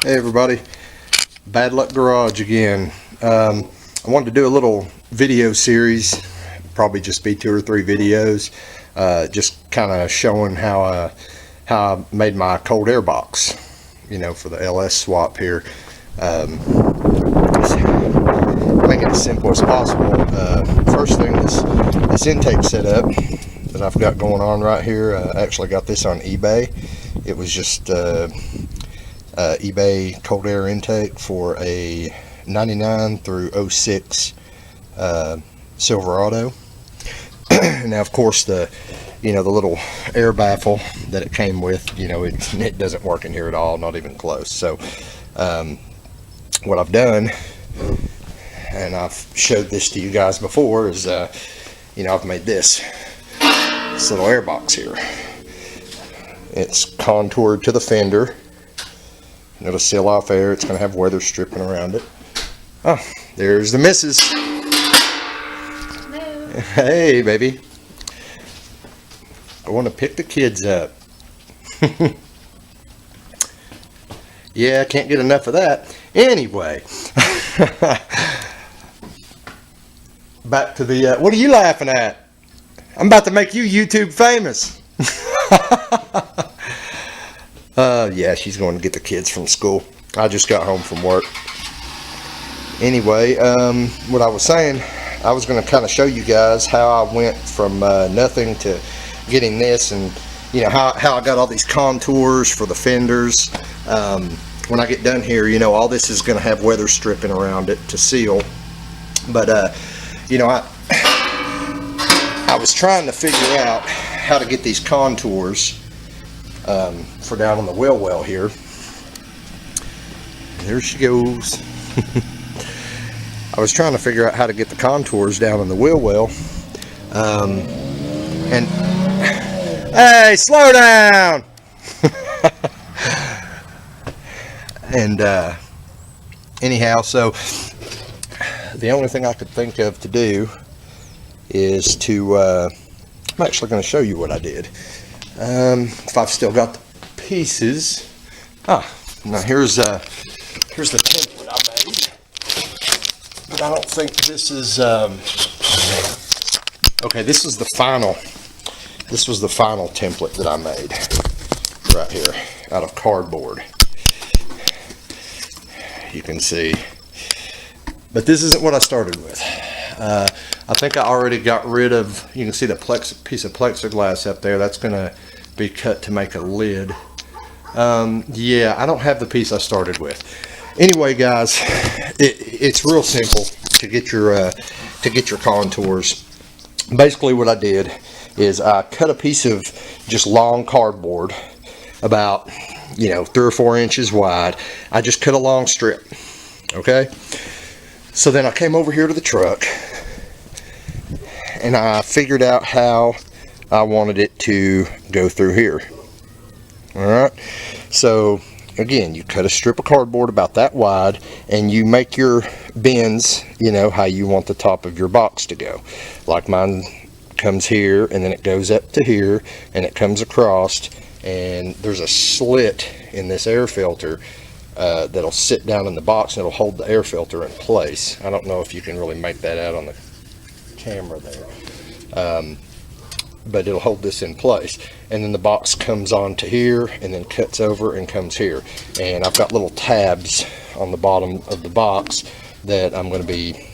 Hey everybody, Bad Luck Garage again. I wanted to do a little video series, probably just be 2 or 3 videos, just kind of showing how I made my cold air box, for the LS swap here. Make it as simple as possible. First thing, this intake setup that I've got going on right here, I actually got this on eBay. It was just eBay cold air intake for a 99 through 06 Silverado. Now of course the little air baffle that it came with, it doesn't work in here at all, not even close. So what I've done, and I've showed this to you guys before, is I've made this little air box here. It's contoured to the fender. It'll seal off air. It's going to have weather stripping around it. Oh, there's the missus. Hello. Hey, baby. I want to pick the kids up. Yeah, I can't get enough of that. Anyway. Back to the... what are you laughing at? I'm about to make you YouTube famous. Yeah, she's going to get the kids from school. I just got home from work. Anyway, what I was saying, I was going to kind of show you guys how I went from nothing to getting this, and how I got all these contours for the fenders. When I get done here, all this is going to have weather stripping around it to seal. But I was trying to figure out how to get these contours for down on the wheel well here. There she goes. I was trying to figure out how to get the contours down in the wheel well. And hey, slow down. And anyhow, so the only thing I could think of to do is to I'm actually going to show you what I did. If I've still got the pieces. Now here's the template I made, but I don't think this is okay. This was the final template that I made right here out of cardboard. You can see, but this isn't what I started with. I think I already got rid of, you can see the piece of plexiglass up there. That's going to be cut to make a lid. Yeah, I don't have the piece I started with. Anyway, guys, it's real simple to get your contours. Basically what I did is I cut a piece of just long cardboard about 3 or 4 inches wide. I just cut a long strip. Okay, so then I came over here to the truck and I figured out how I wanted it to go through here. Alright, so again, you cut a strip of cardboard about that wide and you make your bends, how you want the top of your box to go. Like mine comes here and then it goes up to here and it comes across, and there's a slit in this air filter that'll sit down in the box and it'll hold the air filter in place. I don't know if you can really make that out on the camera there, but it'll hold this in place, and then the box comes on to here and then cuts over and comes here, and I've got little tabs on the bottom of the box that I'm going to be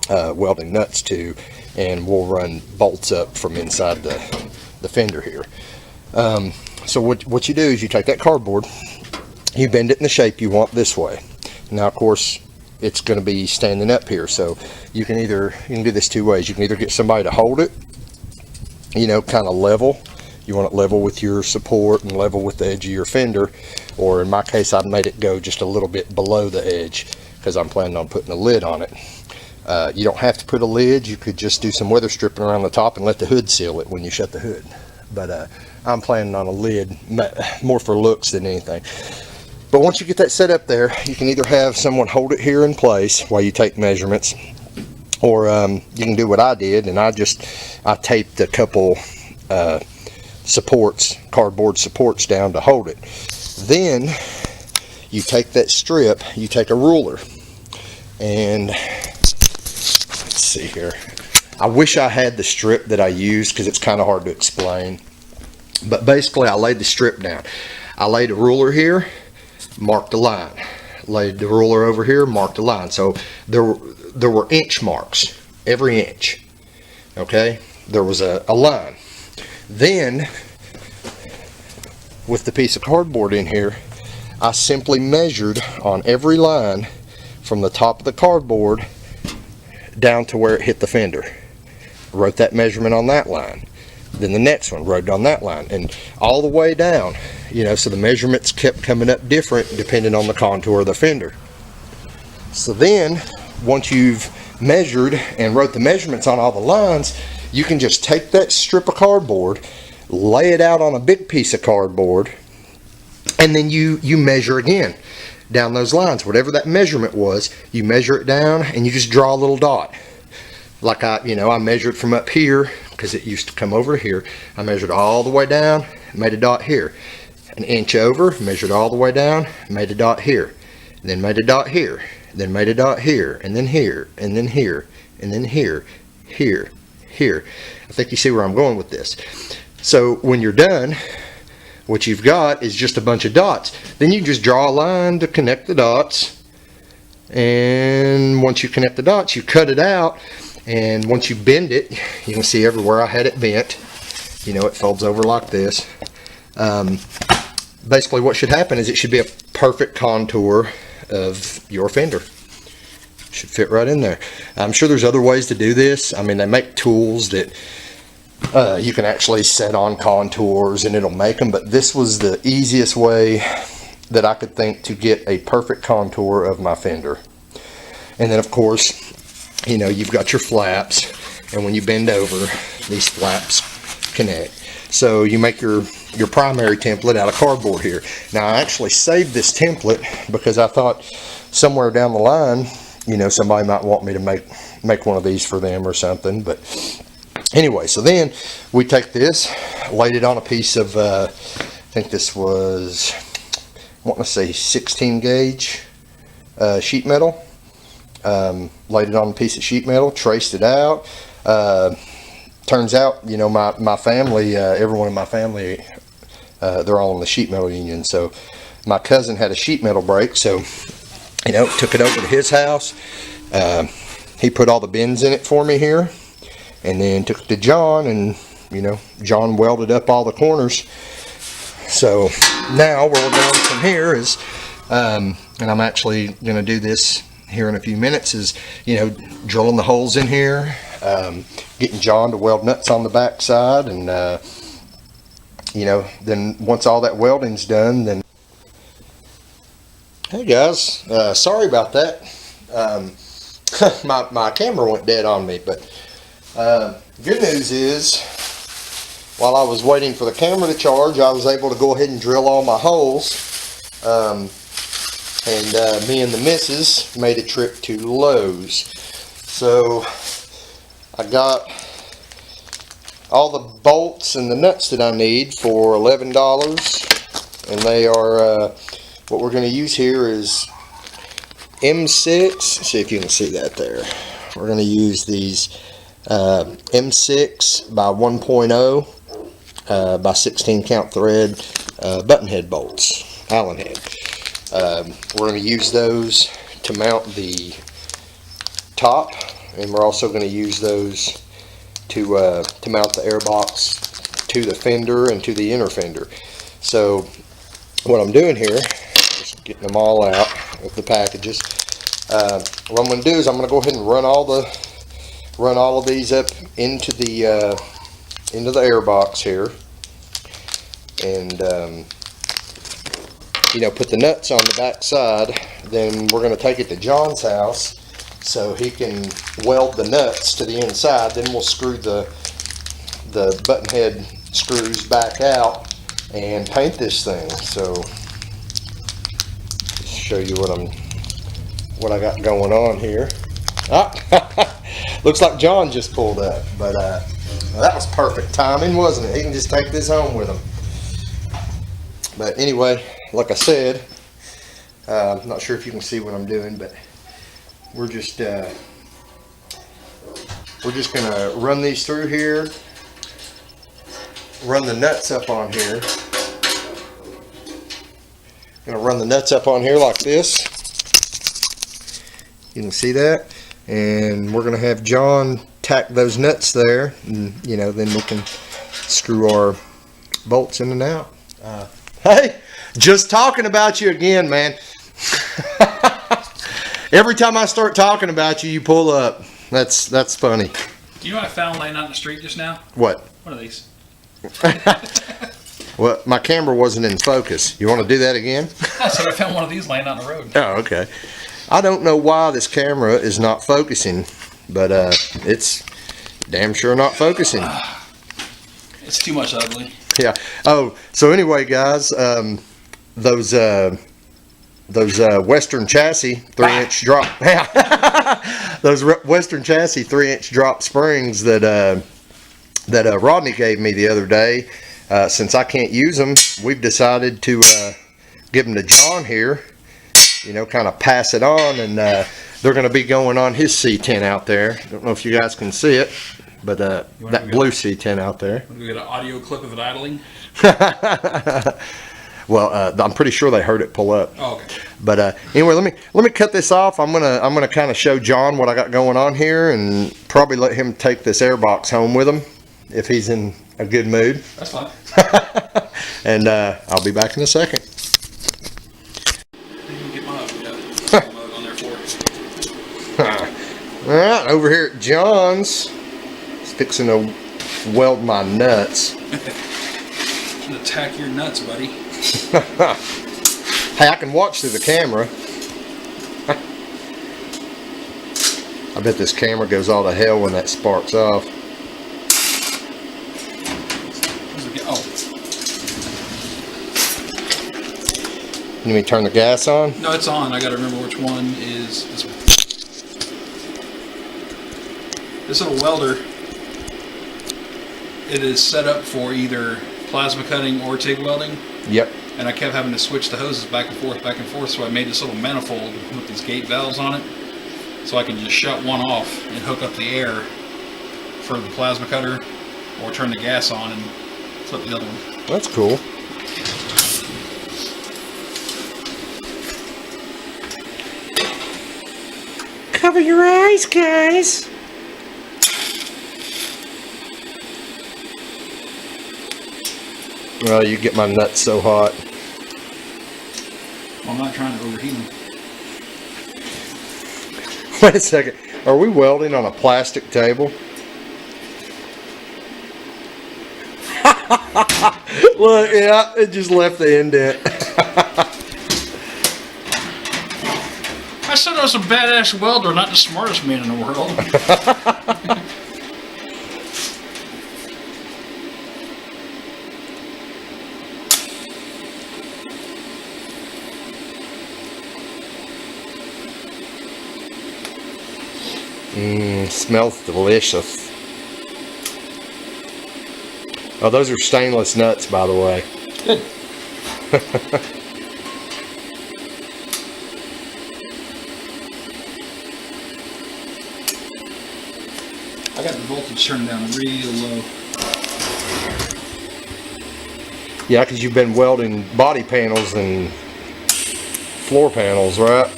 welding nuts to, and we'll run bolts up from inside the fender here. So what you do is you take that cardboard, you bend it in the shape you want this way. Now of course it's going to be standing up here, so you can do this 2 ways. You can either get somebody to hold it, kind of level. You want it level with your support and level with the edge of your fender, or in my case I've made it go just a little bit below the edge because I'm planning on putting a lid on it. You don't have to put a lid. You could just do some weather stripping around the top and let the hood seal it when you shut the hood, but I'm planning on a lid, more for looks than anything. But once you get that set up there, you can either have someone hold it here in place while you take measurements, or you can do what I did, and I taped a couple supports, cardboard supports down to hold it. Then you take that strip, you take a ruler, and let's see here. I wish I had the strip that I used because it's kind of hard to explain. But basically, I laid the strip down. I laid a ruler here, marked a line. Laid the ruler over here, marked a line. So there were inch marks, every inch. Okay, there was a line. Then, with the piece of cardboard in here, I simply measured on every line from the top of the cardboard down to where it hit the fender. Wrote that measurement on that line. Then the next one, wrote on that line, and all the way down, you know, so the measurements kept coming up different depending on the contour of the fender. So then, once you've measured and wrote the measurements on all the lines, you can just take that strip of cardboard, lay it out on a big piece of cardboard, and then you measure again down those lines. Whatever that measurement was, you measure it down and you just draw a little dot. Like I measured from up here, because it used to come over here. I measured all the way down, made a dot here. An inch over, measured all the way down, made a dot here. Then made a dot here. Then made a dot here, and then here, and then here, and then here, here, here. I think you see where I'm going with this. So when you're done, what you've got is just a bunch of dots. Then you just draw a line to connect the dots. And once you connect the dots, you cut it out. And once you bend it, you can see everywhere I had it bent. You know, it folds over like this. Basically what should happen is it should be a perfect contour of your fender. Should fit right in there. I'm sure there's other ways to do this. I mean, they make tools that you can actually set on contours and it'll make them, but this was the easiest way that I could think to get a perfect contour of my fender. And then of course, you know, you've got your flaps, and when you bend over, these flaps connect. So you make your primary template out of cardboard here. Now I actually saved this template because I thought somewhere down the line, you know, somebody might want me to make one of these for them or something. But anyway, so then we take this, laid it on a piece of, I think this was, I want to say 16 gauge sheet metal. Laid it on a piece of sheet metal, traced it out. Turns out, you know, my family, everyone in my family, they're all in the sheet metal union. So my cousin had a sheet metal break, so, you know, took it over to his house. He put all the bends in it for me here, and then took it to John, and, you know, John welded up all the corners. So now where we're going from here is, and I'm actually going to do this here in a few minutes, is, you know, drilling the holes in here, getting John to weld nuts on the back side, and you know, then once all that welding's done, then hey guys, sorry about that. My camera went dead on me, but good news is, while I was waiting for the camera to charge, I was able to go ahead and drill all my holes. And me and the missus made a trip to Lowe's. So I got all the bolts and the nuts that I need for $11, and they are what we're going to use here is M6. See if you can see that there. We're going to use these M6 by 1.0 by 16 count thread button head bolts, Allen head. We're going to use those to mount the top, and we're also going to use those to mount the air box to the fender and to the inner fender. So what I'm doing here, just getting them all out of the packages. What I'm going to do is I'm going to go ahead and run all of these up into the air box here, and you know, put the nuts on the back side. Then we're going to take it to John's house so he can weld the nuts to the inside. Then we'll screw the button head screws back out and paint this thing. So just show you what I got going on here. Looks like John just pulled up, but that was perfect timing, wasn't it? He can just take this home with him. But anyway, like I said, I'm not sure if you can see what I'm doing, but we're just gonna run these through here, run the nuts up on here. Gonna run the nuts up on here like this. You can see that, and we're gonna have John tack those nuts there, and you know, then we can screw our bolts in and out. Hey, just talking about you again, man. Every time I start talking about you, you pull up. That's funny. You know what I found laying out in the street just now? What? One of these. Well, my camera wasn't in focus. You want to do that again? I said I found one of these laying out in the road. Oh, okay. I don't know why this camera is not focusing, but it's damn sure not focusing. It's too much ugly. Yeah. Oh, so anyway, guys, those Western chassis 3-inch drop. Those Western chassis 3-inch drop springs that Rodney gave me the other day. Since I can't use them, we've decided to give them to John here. You know, kind of pass it on, and they're going to be going on his C10 out there. Don't know if you guys can see it, but that blue C10 out there. We got an audio clip of it idling. Well, I'm pretty sure they heard it pull up. Oh, okay. But anyway, let me cut this off. I'm gonna kind of show John what I got going on here, and probably let him take this airbox home with him if he's in a good mood. That's fine. And I'll be back in a second. Get my mug on there for it. All right, over here at John's, he's fixing to weld my nuts. Attack your nuts, buddy. Hey, I can watch through the camera. I bet this camera goes all to hell when that sparks off. Oh. You need me to turn the gas on? No, it's on. I gotta remember which one is this one. This little welder, it is set up for either plasma cutting or TIG welding. Yep. And I kept having to switch the hoses back and forth, so I made this little manifold with these gate valves on it, so I can just shut one off and hook up the air for the plasma cutter, or turn the gas on and flip the other one. That's cool. Cover your eyes, guys. Well, you get my nuts so hot. Well, I'm not trying to overheat them. Wait a second. Are we welding on a plastic table? Look, yeah, it just left the indent. I said I was a badass welder, not the smartest man in the world. Smells delicious. Oh, those are stainless nuts, by the way. Good. I got the voltage turned down real low. Yeah, because you've been welding body panels and floor panels, right?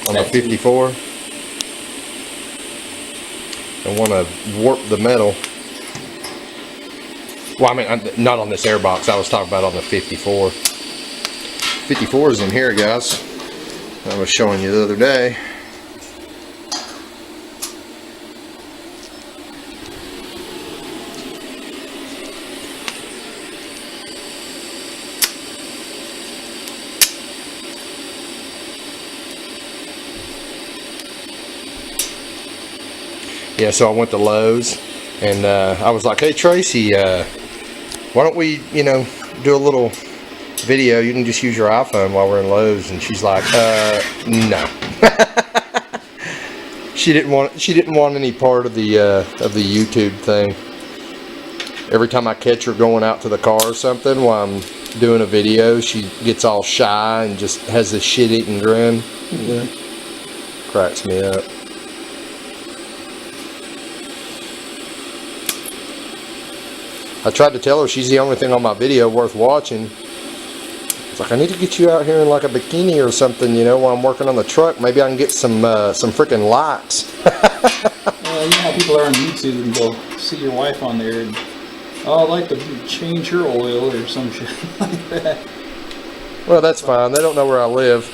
On the 54. I want to warp the metal. Well, I mean, not on this airbox. I was talking about on the 54. 54 is in here, guys. I was showing you the other day. Yeah, so I went to Lowe's, and I was like, hey Tracy, why don't we, you know, do a little video? You can just use your iPhone while we're in Lowe's. And she's like, no. She didn't want any part of the YouTube thing. Every time I catch her going out to the car or something while I'm doing a video, she gets all shy and just has this shit-eating grin. Yeah. Cracks me up. I tried to tell her she's the only thing on my video worth watching. It's like, I need to get you out here in like a bikini or something, you know, while I'm working on the truck. Maybe I can get some freaking likes. You know how people are on YouTube and go see your wife on there and, oh, I'd like to change her oil or some shit like that. Well, that's fine. They don't know where I live.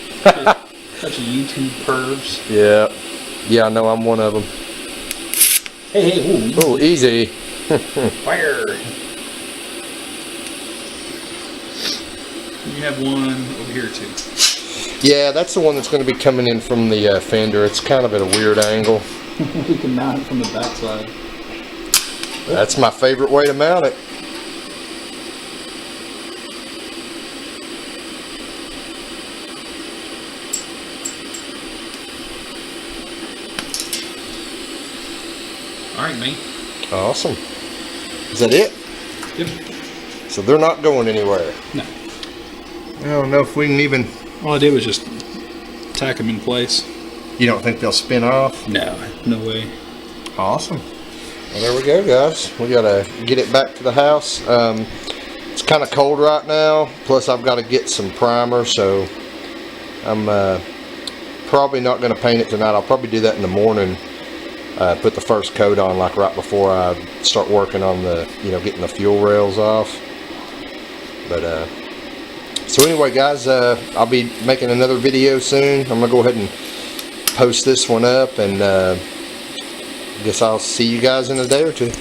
Such a YouTube pervs. Yeah. Yeah, I know I'm one of them. Hey, ooh. Oh, easy. Fire. You have one over here too. Yeah, that's the one that's going to be coming in from the fender. It's kind of at a weird angle. You can mount it from the backside. That's my favorite way to mount it. Alright, man. Awesome. Is that it? Yep. So they're not going anywhere. No. I don't know if we can even... All I did was just tack them in place. You don't think they'll spin off? No, no way. Awesome. Well, there we go, guys. We gotta get it back to the house. It's kind of cold right now. Plus, I've got to get some primer, so I'm probably not going to paint it tonight. I'll probably do that in the morning. Put the first coat on, like right before I start working on the, you know, getting the fuel rails off. But so anyway, guys, I'll be making another video soon. I'm gonna go ahead and post this one up, and I guess I'll see you guys in a day or two.